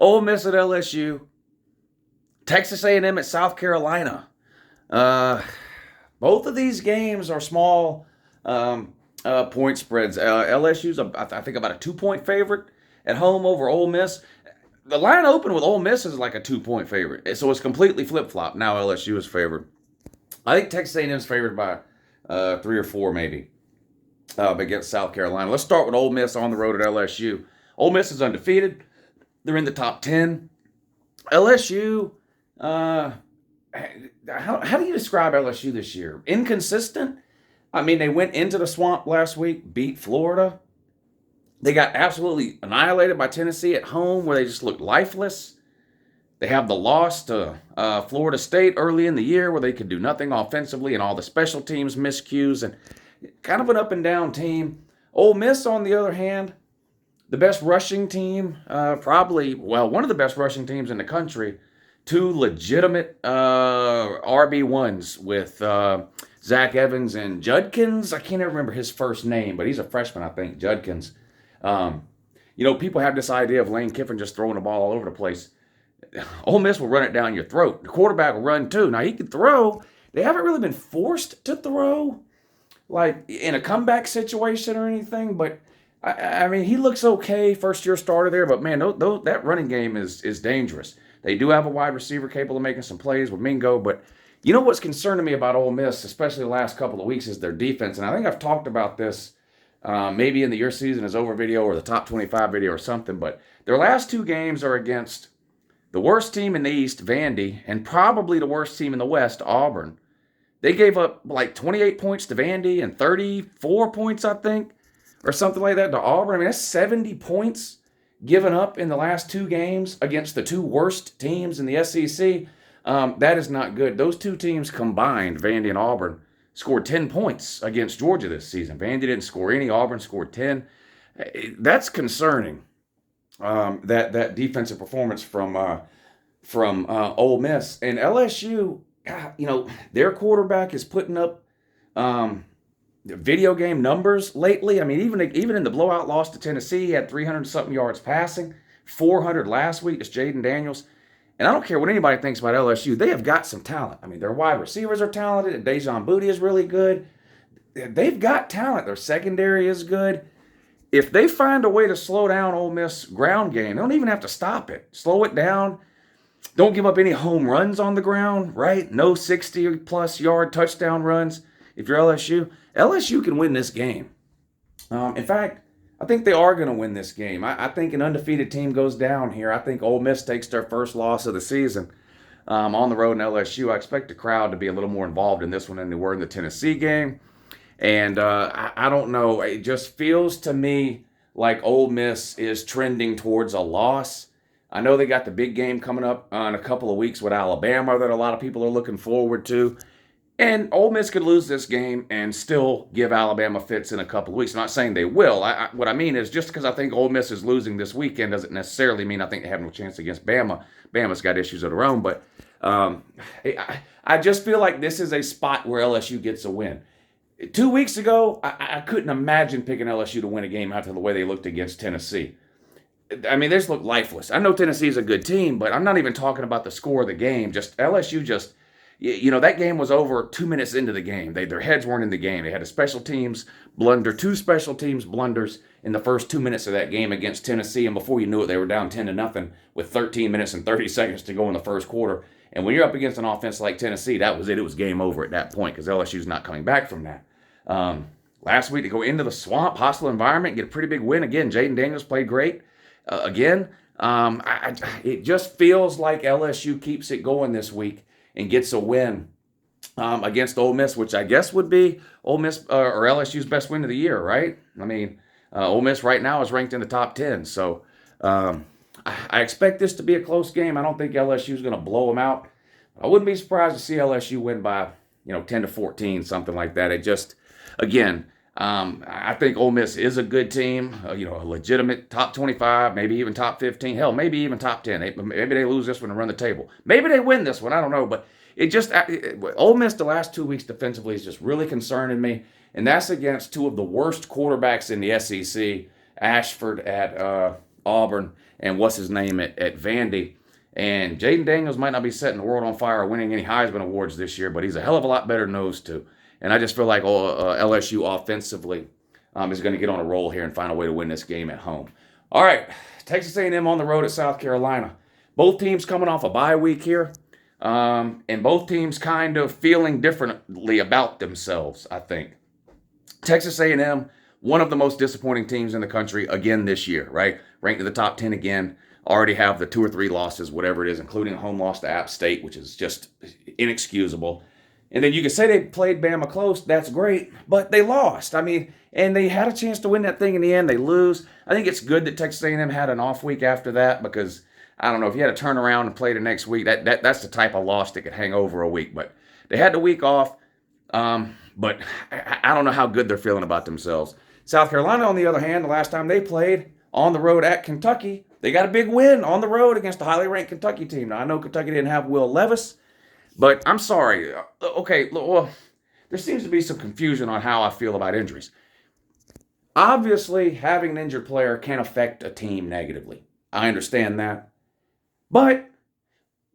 Ole Miss at LSU, Texas A&M at South Carolina. Uh, Both of these games are small point spreads. LSU's, I think, about a 2 point favorite at home over Ole Miss. The line opened with Ole Miss as like a 2 point favorite, so it's completely flip flop. Now LSU is favored. I think Texas A&M is favored by 3 or 4 maybe against South Carolina. Let's start with Ole Miss on the road at LSU. Ole Miss is undefeated. They're in the top 10. LSU, how do you describe LSU this year? Inconsistent? I mean, they went into the swamp last week, beat Florida. They got absolutely annihilated by Tennessee at home, where they just looked lifeless. They have the loss to Florida State early in the year, where they could do nothing offensively, and all the special teams miscues, and kind of an up and down team. Ole Miss, on the other hand, the best rushing team, one of the best rushing teams in the country. Two legitimate RB1s with Zach Evans and Judkins. I can't ever remember his first name, but he's a freshman, I think, Judkins. People have this idea of Lane Kiffin just throwing the ball all over the place. Ole Miss will run it down your throat. The quarterback will run too. Now, he can throw. They haven't really been forced to throw, like in a comeback situation or anything, but I mean, he looks okay, first-year starter there, but man, that running game is dangerous. They do have a wide receiver capable of making some plays with Mingo, but you know what's concerning me about Ole Miss, especially the last couple of weeks, is their defense, and I think I've talked about this maybe in the Your Season Is Over video or the Top 25 video or something, but their last 2 games are against the worst team in the East, Vandy, and probably the worst team in the West, Auburn. They gave up like 28 points to Vandy and 34 points, I think, or something like that to Auburn. I mean, that's 70 points given up in the last 2 games against the 2 worst teams in the SEC. That is not good. Those 2 teams combined, Vandy and Auburn, scored 10 points against Georgia this season. Vandy didn't score any. Auburn scored 10. That's concerning, that defensive performance from Ole Miss. And LSU, their quarterback is putting up video game numbers lately. I mean, even in the blowout loss to Tennessee, he had 300-something yards passing, 400 last week. It's Jaden Daniels. And I don't care what anybody thinks about LSU. They have got some talent. I mean, their wide receivers are talented. And Dejon Booty is really good. They've got talent. Their secondary is good. If they find a way to slow down Ole Miss ground game, they don't even have to stop it. Slow it down. Don't give up any home runs on the ground, right? No 60-plus yard touchdown runs. If you're LSU can win this game. In fact, I think they are going to win this game. I think an undefeated team goes down here. I think Ole Miss takes their first loss of the season on the road in LSU. I expect the crowd to be a little more involved in this one than they were in the Tennessee game. And I don't know. It just feels to me like Ole Miss is trending towards a loss. I know they got the big game coming up in a couple of weeks with Alabama that a lot of people are looking forward to. And Ole Miss could lose this game and still give Alabama fits in a couple of weeks. I'm not saying they will. What I mean is, just because I think Ole Miss is losing this weekend doesn't necessarily mean I think they have no chance against Bama. Bama's got issues of their own. But I just feel like this is a spot where LSU gets a win. 2 weeks ago, I couldn't imagine picking LSU to win a game after the way they looked against Tennessee. I mean, they just look lifeless. I know Tennessee's a good team, but I'm not even talking about the score of the game. Just LSU just... that game was over 2 minutes into the game. Their heads weren't in the game. They had a special teams blunder, 2 special teams blunders in the first 2 minutes of that game against Tennessee, and before you knew it, they were down 10-0 with 13 minutes and 30 seconds to go in the first quarter. And when you're up against an offense like Tennessee, that was it. It was game over at that point because LSU's not coming back from that. Last week, to go into the swamp, hostile environment, get a pretty big win. Again, Jaden Daniels played great. It just feels like LSU keeps it going this week and gets a win against Ole Miss, which I guess would be Ole Miss or LSU's best win of the year, right? I mean, Ole Miss right now is ranked in the top 10. So I expect this to be a close game. I don't think LSU is going to blow them out. I wouldn't be surprised to see LSU win by 10-14, something like that. It just, again, I think Ole Miss is a good team, a legitimate top 25, maybe even top 15, hell, maybe even top 10. Maybe they lose this one and run the table. Maybe they win this one, I don't know. But Ole Miss the last 2 weeks defensively is just really concerning me. and that's against two of the worst quarterbacks in the SEC, Ashford at Auburn and what's his name at Vandy. And Jaden Daniels might not be setting the world on fire or winning any Heisman Awards this year, but he's a hell of a lot better than those two. And I just feel like LSU offensively is going to get on a roll here and find a way to win this game at home. All right, Texas A&M on the road at South Carolina. Both teams coming off a bye week here, and both teams kind of feeling differently about themselves, I think. Texas A&M, one of the most disappointing teams in the country again this year, right? Ranked in the top 10 again. Already have the 2 or 3 losses, whatever it is, including a home loss to App State, which is just inexcusable. And then you can say they played Bama close. That's great, but they lost. I mean, and they had a chance to win that thing in the end. They lose. I think it's good that Texas A&M had an off week after that because, I don't know, if you had to turn around and play the next week, that's the type of loss that could hang over a week. But they had the week off, but I don't know how good they're feeling about themselves. South Carolina, on the other hand, the last time they played on the road at Kentucky, they got a big win on the road against a highly ranked Kentucky team. Now, I know Kentucky didn't have Will Levis, but I'm sorry. Okay, well, there seems to be some confusion on how I feel about injuries. Obviously, having an injured player can affect a team negatively. I understand that. But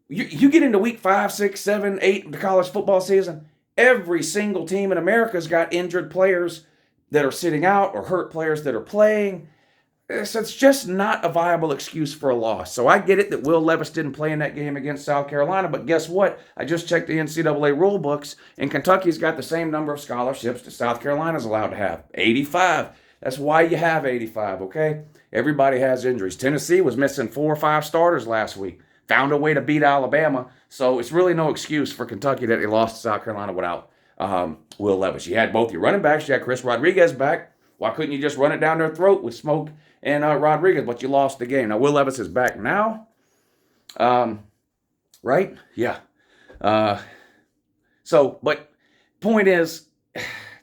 you get into week 5, 6, 7, 8 of the college football season, every single team in America's got injured players that are sitting out or hurt players that are playing. So it's just not a viable excuse for a loss. So I get it that Will Levis didn't play in that game against South Carolina, but guess what? I just checked the NCAA rule books, and Kentucky's got the same number of scholarships that South Carolina's allowed to have, 85. That's why you have 85, okay? Everybody has injuries. Tennessee was missing 4 or 5 starters last week, found a way to beat Alabama, so it's really no excuse for Kentucky that they lost to South Carolina without Will Levis. You had both your running backs. You had Chris Rodriguez back. Why couldn't you just run it down their throat with Smoke and Rodriguez, but you lost the game. Now, Will Levis is back now, right? Yeah. But point is,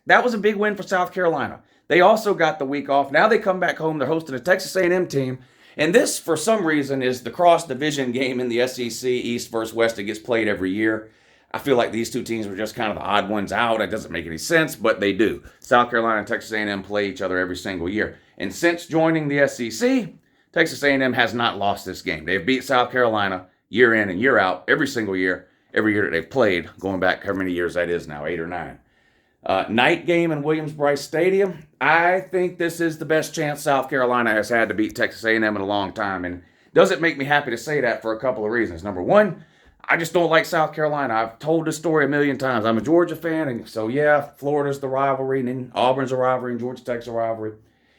that was a big win for South Carolina. They also got the week off. Now they come back home. They're hosting a Texas A&M team. And this, for some reason, is the cross-division game in the SEC, East versus West, that gets played every year. I feel like these two teams were just kind of the odd ones out. It doesn't make any sense, but they do. South Carolina and Texas A&M play each other every single year. And since joining the SEC, Texas A&M has not lost this game. They've beat South Carolina year in and year out, every single year, every year that they've played, going back how many years that is now, 8 or 9. Night game in Williams-Brice Stadium. I think this is the best chance South Carolina has had to beat Texas A&M in a long time. And it doesn't make me happy to say that for a couple of reasons. Number one, I just don't like South Carolina. I've told this story a million times. I'm a Georgia fan, and so yeah, Florida's the rivalry, and then Auburn's a rivalry, and Georgia Tech's a rivalry.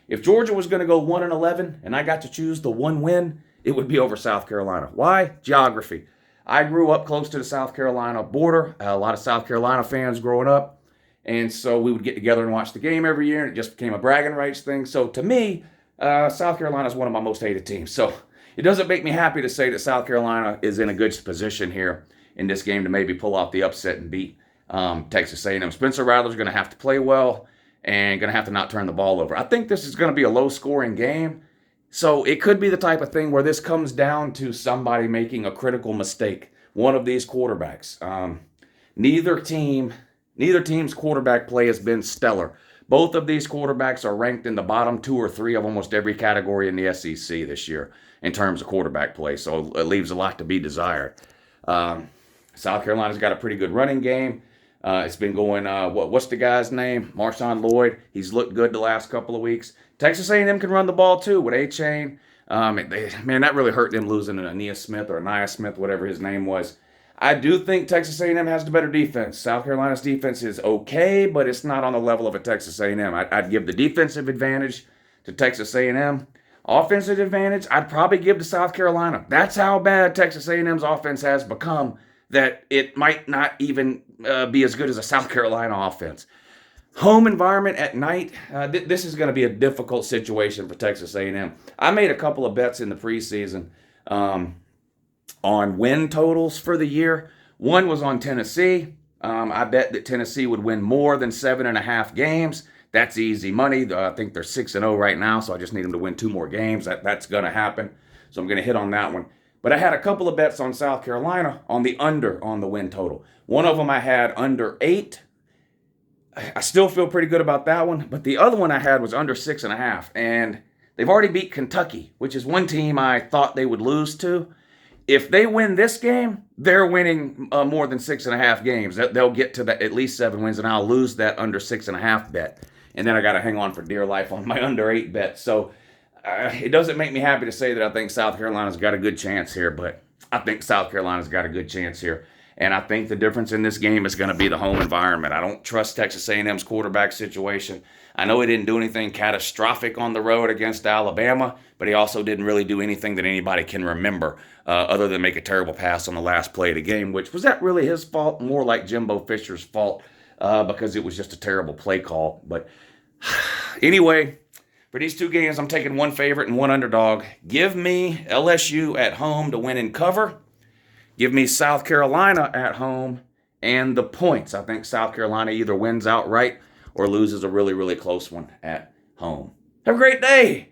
If Georgia was going to go 1-11, and I got to choose the one win, it would be over South Carolina. Why? Geography. I grew up close to the South Carolina border. A lot of South Carolina fans growing up. And so we would get together and watch the game every year, and it just became a bragging rights thing. So to me, South Carolina is one of my most hated teams. So it doesn't make me happy to say that South Carolina is in a good position here in this game to maybe pull off the upset and beat Texas A&M. Spencer Rattler's going to have to play well and going to have to not turn the ball over. I think this is going to be a low-scoring game. So it could be the type of thing where this comes down to somebody making a critical mistake, one of these quarterbacks. Neither team's quarterback play has been stellar. Both of these quarterbacks are ranked in the bottom 2 or 3 of almost every category in the SEC this year in terms of quarterback play, so it leaves a lot to be desired. South Carolina's got a pretty good running game. It's been going, what's the guy's name? Marshawn Lloyd. He's looked good the last couple of weeks. Texas A&M can run the ball too with A-Chain. Man, that really hurt them losing to Aeneas Smith or Anaya Smith, whatever his name was. I do think Texas A&M has the better defense. South Carolina's defense is okay, but it's not on the level of a Texas A&M. I'd give the defensive advantage to Texas A&M. Offensive advantage, I'd probably give to South Carolina. That's how bad Texas A&M's offense has become, that it might not even be as good as a South Carolina offense. Home environment at night, this is going to be a difficult situation for Texas A&M. I made a couple of bets in the preseason on win totals for the year. One was on Tennessee. I bet that Tennessee would win more than 7.5 games. That's easy money. I think they're 6-0 right now, so I just need them to win 2 more games. That's going to happen. So I'm going to hit on that one. But I had a couple of bets on South Carolina on the under on the win total. One of them I had under 8. I still feel pretty good about that one. But the other one I had was under 6.5. And they've already beat Kentucky, which is one team I thought they would lose to. If they win this game, they're winning more than 6.5 games. They'll get to at least 7 wins, and I'll lose that under 6.5 bet. And then I got to hang on for dear life on my under 8 bet. So it doesn't make me happy to say that I think South Carolina's got a good chance here, but I think South Carolina's got a good chance here. And I think the difference in this game is going to be the home environment. I don't trust Texas A&M's quarterback situation. I know he didn't do anything catastrophic on the road against Alabama, but he also didn't really do anything that anybody can remember other than make a terrible pass on the last play of the game, which was that really his fault? More like Jimbo Fisher's fault because it was just a terrible play call. But anyway, for these 2 games, I'm taking one favorite and one underdog. Give me LSU at home to win and cover. Give me South Carolina at home and the points. I think South Carolina either wins outright or loses a really, really close one at home. Have a great day.